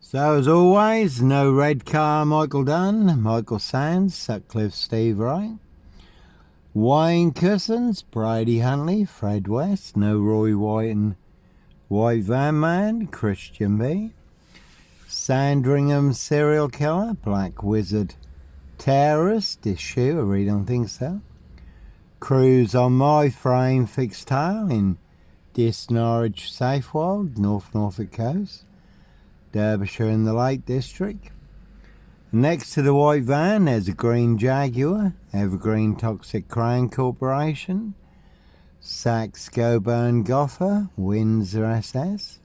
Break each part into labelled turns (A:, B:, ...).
A: So as always, no red car Michael Dunn, Michael Sands, Sutcliffe Steve Wright, Wayne Cousins, Brady Huntley, Fred West, no Roy White and White Van Man, Christian B, Sandringham serial killer, Black Wizard terrorist, issue, I really don't think so. Cruise on my frame fixed tail in Dis Norwich Safewold, North Norfolk coast, Derbyshire in the Lake District. Next to the white van there's a green Jaguar, Evergreen Toxic Crane Corporation, Saxe Goburn Goffer, Windsor SS,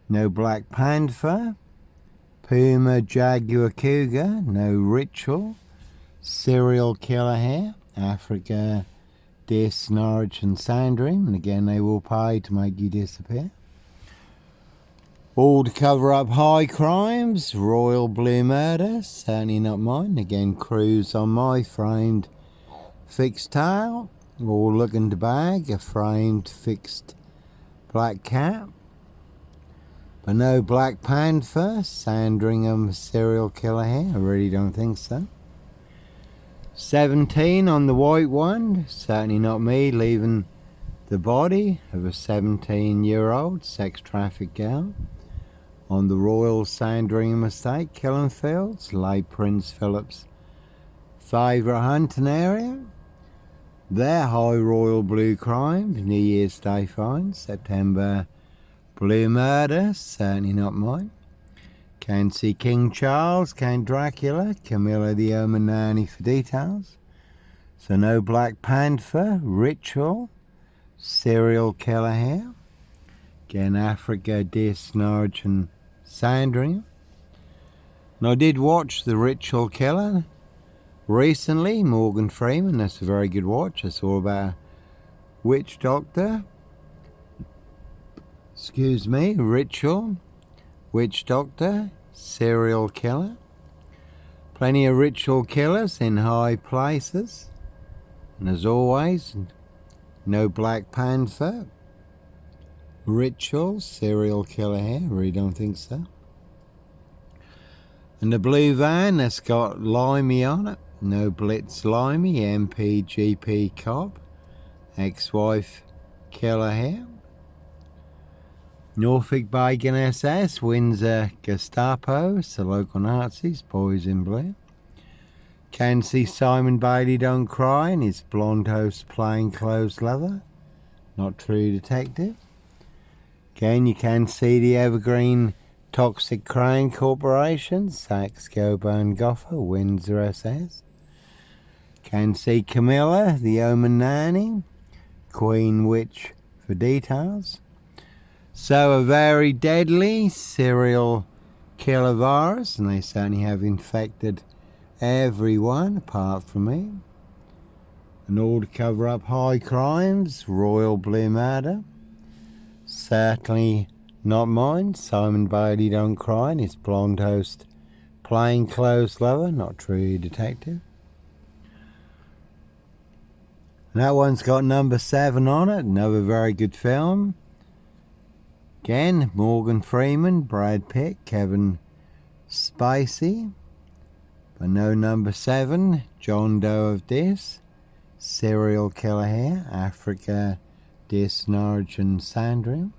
A: no Black Panther, Puma Jaguar Cougar, no Ritual, Serial Killer here, Africa, Dis, Norwich and Sandringham, and again they will pay to make you disappear. All to cover up high crimes, Royal Blue Murder, certainly not mine, again cruise on my framed fixed tail, all looking to bag a framed fixed black cat. But no Black Panther, Sandringham serial killer here, I really don't think so. 17 on the white one, certainly not me, leaving the body of a 17-year-old sex trafficked girl on the Royal Sandringham estate, Killenfields, late Prince Philip's favourite hunting area. Their high royal blue crime, New Year's Day finds, September Blue Murder, certainly not mine. Can see King Charles, Count Dracula, Camilla the Omen Nanny for details. So no Black Panther, Ritual, serial killer here. Again, Africa, Dis, Norwich and Sandringham. And I did watch The Ritual Killer recently, Morgan Freeman, that's a very good watch. I saw about a witch doctor. Excuse me, Ritual, witch doctor, serial killer. Plenty of ritual killers in high places. And as always, no Black Panther, Ritual, serial killer here, really don't think so. And the blue van that's got Limey on it, no Blitz Limey, MPGP cop, ex-wife killer here. Norfolk Bacon SS, Windsor Gestapo, so local Nazis, boys in blue. Can see Simon Bailey Don't Cry and his blonde host plainclothes lover, not true detective. Again, you can see the Evergreen Toxic Crane Corporation, Saxe Goburn Goffer, Windsor SS. Can see Camilla, the Omen Nanny, Queen Witch for details. So a very deadly serial killer virus, and they certainly have infected everyone apart from me. And all to cover up high crimes, Royal Blue Murder, certainly not mine. Simon Bailey Don't Cry and his blonde host plainclothes lover, not true detective. And that one's got number 7 on it, another very good film. Again, Morgan Freeman, Brad Pitt, Kevin Spacey. But no number 7, John Doe of Dis, serial killer here, Africa, Dis, Norwich and Sandringham.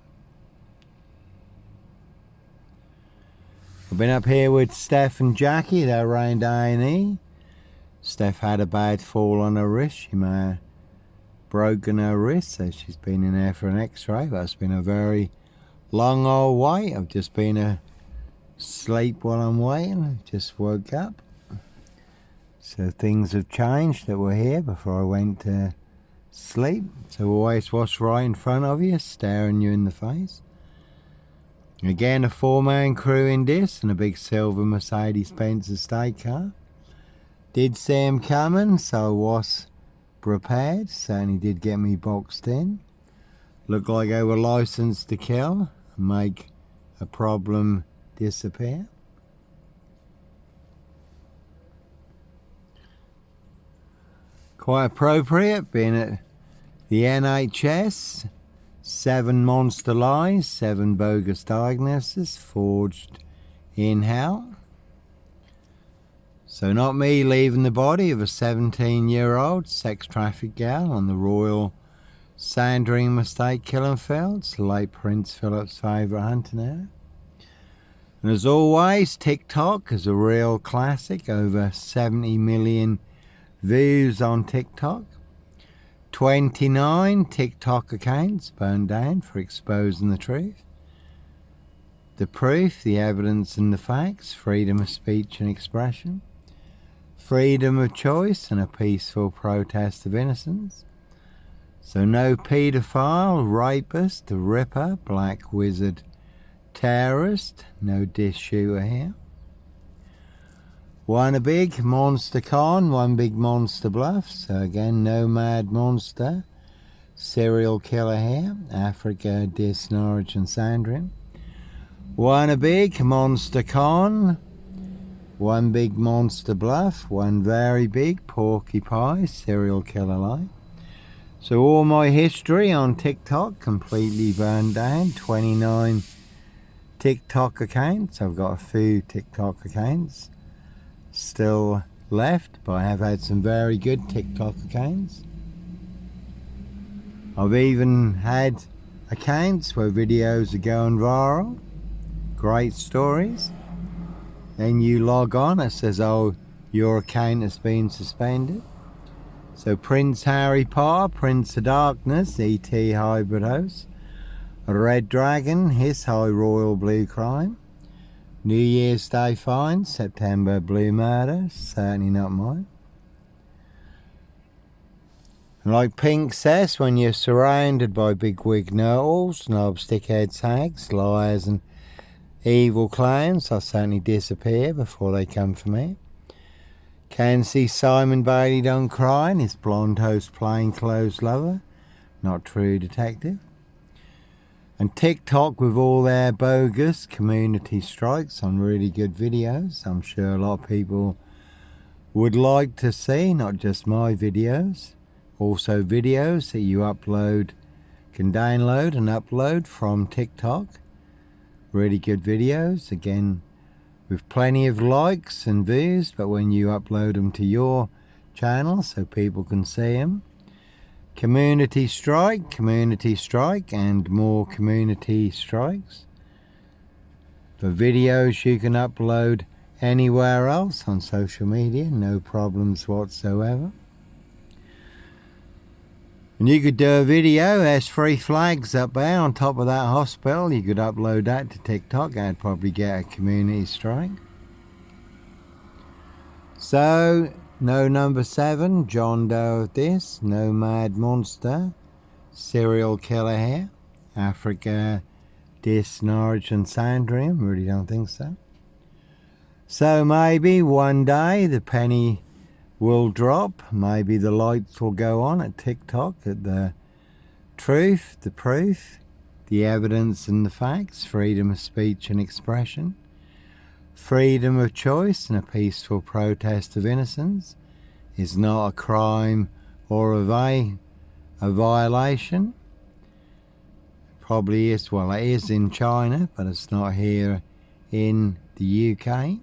A: I've been up here with Steph and Jackie, they're around A&E. Steph had a bad fall on her wrist, she may have broken her wrist, so she's been in there for an x-ray. That's been a very long old wait. I've just been asleep while I'm waiting, just woke up. So things have changed that were here before I went to sleep. So always what's right in front of you, staring you in the face. Again, a 4-man crew in this and a big silver Mercedes-Benz estate car. Did see him coming, so I was prepared. Certainly did get me boxed in. Looked like they were licensed to kill and make a problem disappear. Quite appropriate, being at the NHS. 7 monster lies, 7 bogus diagnoses, forged in hell. So not me leaving the body of a 17-year-old sex trafficked gal on the Royal Sandringham estate, killing fields, late Prince Philip's favourite hunting area. And as always, TikTok is a real classic, over 70 million views on TikTok. 29 TikTok accounts burned down for exposing the truth. The proof, the evidence and the facts, freedom of speech and expression, freedom of choice and a peaceful protest of innocence. So no paedophile, rapist, ripper, black wizard, terrorist, no dish shooter here. One a big monster con, one big monster bluff. So again, no mad monster, serial killer here, Africa, Dis, Norwich and Sandringham. One a big monster con, one big monster bluff, one very big porcupine, serial killer like. So all my history on TikTok completely burned down. 29 TikTok accounts. I've got a few TikTok accounts still left, but I have had some very good TikTok accounts. I've even had accounts where videos are going viral, great stories. Then you log on, it says, oh, your account has been suspended. So Prince Harry Potter, Prince of Darkness, E.T. Hybrid House, Red Dragon, His High Royal Blue Crime, New Year's Day Fine, September Blue Murder, certainly not mine. And like Pink says, when you're surrounded by big-wig know-alls, snob, stickheads, hags, liars and evil clowns, I'll certainly disappear before they come for me. Can see Simon Bailey don't cry and his blonde host plainclothes lover, not true detective. And TikTok with all their bogus community strikes on really good videos. I'm sure a lot of people would like to see, not just my videos, also videos that you upload, can download and upload from TikTok. Really good videos, again, with plenty of likes and views, but when you upload them to your channel so people can see them. Community strike, and more community strikes. For videos you can upload anywhere else on social media, no problems whatsoever. And you could do a video, there's 3 flags up there on top of that hospital, you could upload that to TikTok, I'd probably get a community strike. So, no number 7, John Doe of this, no mad monster, serial killer here, Africa, Dis, Norwich and Sandringham, really don't think so. So maybe one day the penny will drop, maybe the lights will go on at TikTok, at the truth, the proof, the evidence and the facts, freedom of speech and expression, freedom of choice and a peaceful protest of innocence is not a crime or a violation. Probably is, well it is in China, but it's not here in the UK.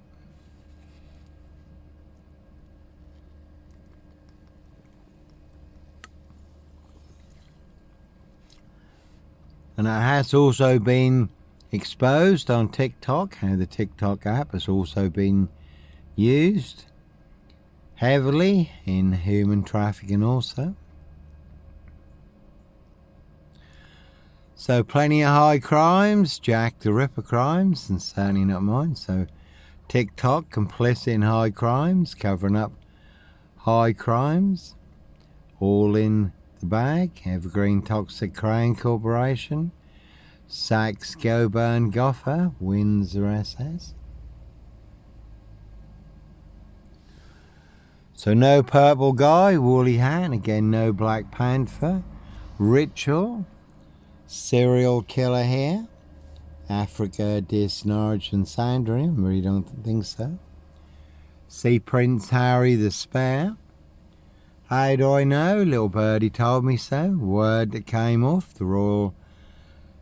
A: And it has also been exposed on TikTok, how the TikTok app has also been used heavily in human trafficking also. So plenty of high crimes, Jack the Ripper crimes, and certainly not mine. So TikTok complicit in high crimes, covering up high crimes, all in the bag. Evergreen Toxic Crane Corporation, Sachs Goburn Goffer, Windsor SS. So no purple guy, woolly hat, again no Black Panther, ritual, serial killer here, Africa, Dis, Norwich and Sandringham, really don't think so. See Prince Harry the Spare. How do I know? Little birdie told me so. Word that came off the Royal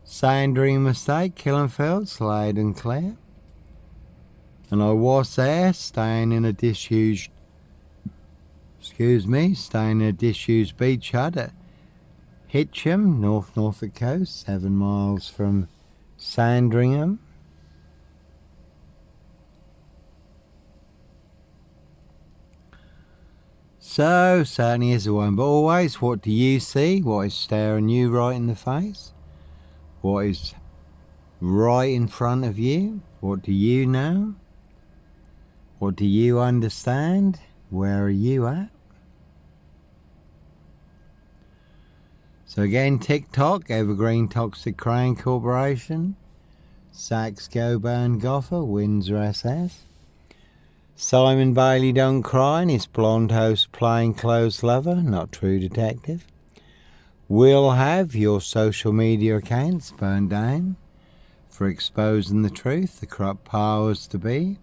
A: Sandringham estate, Killenfields, Slade and Clare. And I was there, staying in a disused beach hut at Hitcham, North Norfolk coast, 7 miles from Sandringham. So, certainly is the one, but always, what do you see? What is staring you right in the face? What is right in front of you? What do you know? What do you understand? Where are you at? So again, TikTok, Evergreen Toxic Crane Corporation, Saks Goburn Goffer, Windsor SS. Simon Bailey Don't Cry and his blonde host plainclothes lover, not true detective. Will have your social media accounts burned down for exposing the truth, the corrupt powers to be.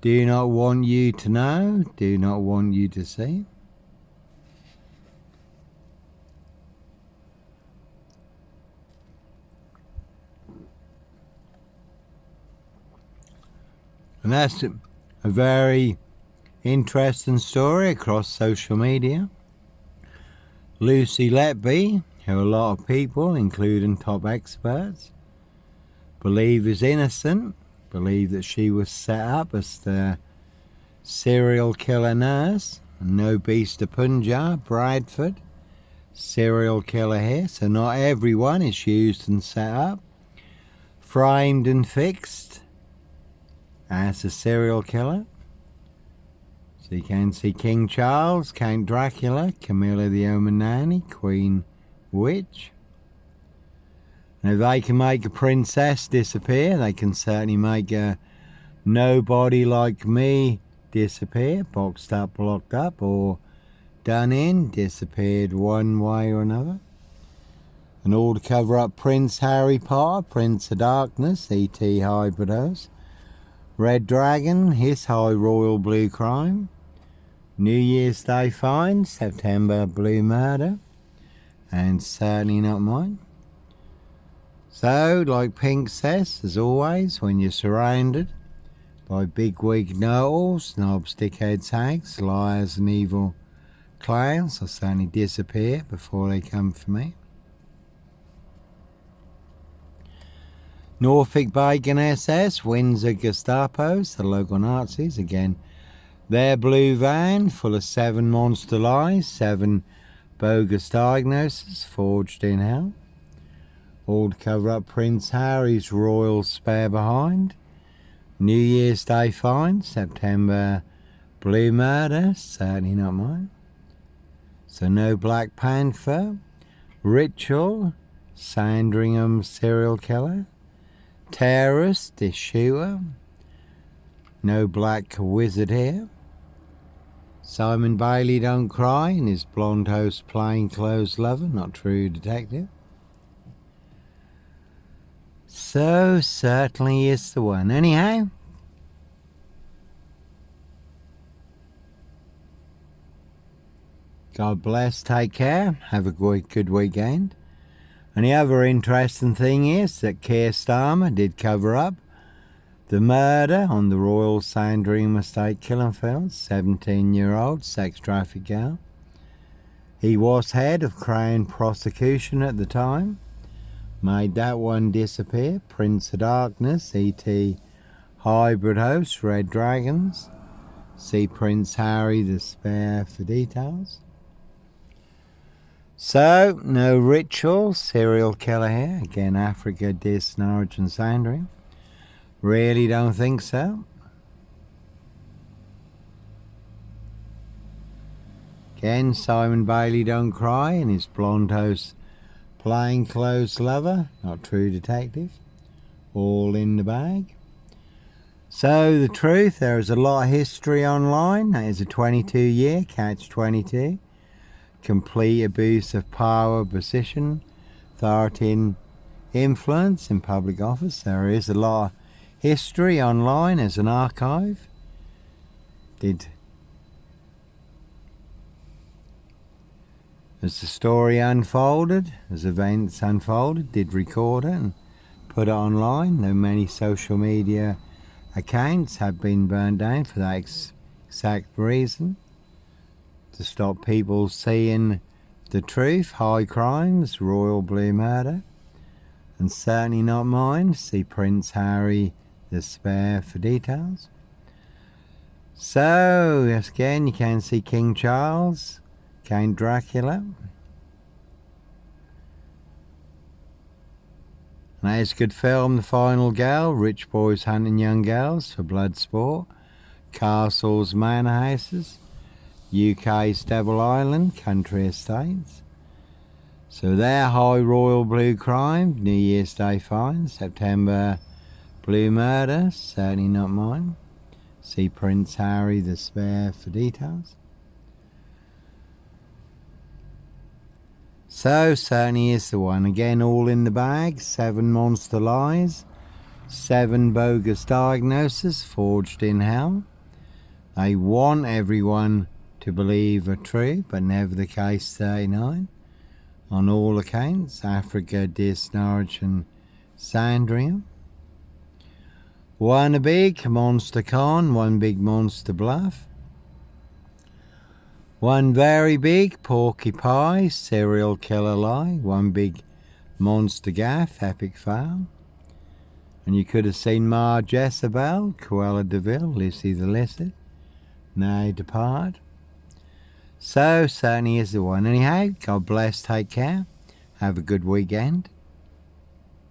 A: Do not want you to know, do not want you to see. And that's a very interesting story across social media. Lucy Letby, who a lot of people, including top experts, believe is innocent, believe that she was set up as the serial killer nurse. No Beast of Punjab, Bradford, serial killer here. So not everyone is used and set up, framed and fixed as a serial killer. So you can see King Charles, Count Dracula, Camilla the Omanani, Queen Witch. And if they can make a princess disappear, they can certainly make a nobody like me disappear, boxed up, blocked up, or done in, disappeared one way or another. And all to cover up Prince Harry Potter, Prince of Darkness, E.T. Hybridose, Red Dragon, his high royal blue crime, New Year's Day fine, September blue murder, and certainly not mine. So, like Pink says, as always, when you're surrounded by bigwig know-alls, snobs, dickheads, hags, liars and evil clowns, I'll certainly disappear before they come for me. Norfolk Bacon SS, Windsor Gestapos, the local Nazis, again, their blue van full of 7 monster lies, 7 bogus diagnoses forged in hell. All to cover up Prince Harry's royal spare behind. New Year's Day fine, September blue murder, certainly not mine. So no Black Panther, Ritual, Sandringham serial killer, terrorist, shooter, no Black Wizard here. Simon Bailey Don't Cry and his blonde host plainclothes lover, not true detective. So certainly is the one. Anyhow, God bless, take care, have a good weekend. And the other interesting thing is that Keir Starmer did cover up the murder on the Royal Sandringham Estate killing field, 17-year-old sex traffic girl. He was head of Crown prosecution at the time, made that one disappear. Prince of Darkness, E.T. hybrid host, Red Dragons. See Prince Harry the Spare for details. So, no Ritual, serial killer here. Again, Africa, Dis, Norwich and Sandringham. Really don't think so. Again, Simon Bailey Don't Cry and his blonde host plainclothes lover, not true detective. All in the bag. So the truth, there is a lot of history online. That is a 22-year catch-22. Complete abuse of power, position, authority and influence in public office. There is a lot of history online as an archive. As the story unfolded, as events unfolded, did record it and put it online. Though many social media accounts have been burned down for that exact reason, to stop people seeing the truth. High crimes, royal blue murder, and certainly not mine. See Prince Harry the Spare for details. So again, you can see King Charles, Count Dracula. And there's a good film, The Final Girl, rich boys hunting young girls for blood sport. Castles, manor houses. UK's Devil Island, country estates. So there, high royal blue crime, New Year's Day fine, September blue murder, certainly not mine. See Prince Harry the Spare for details. So certainly is the one. Again, all in the bag. 7 monster lies, 7 bogus diagnoses forged in hell. They want everyone to believe are true, but never the case. 39 on all accounts. Africa, Dis, Norwich and Sandringham. 1 a big monster con, 1 big monster bluff. 1 very big porky pie, serial killer lie. 1 big monster gaff, epic fail. And you could have seen Ma Jezebel, Cruella de Vil, Lucy the Lizard, now depart. So certainly is the one. Anyhow, God bless, take care, have a good weekend.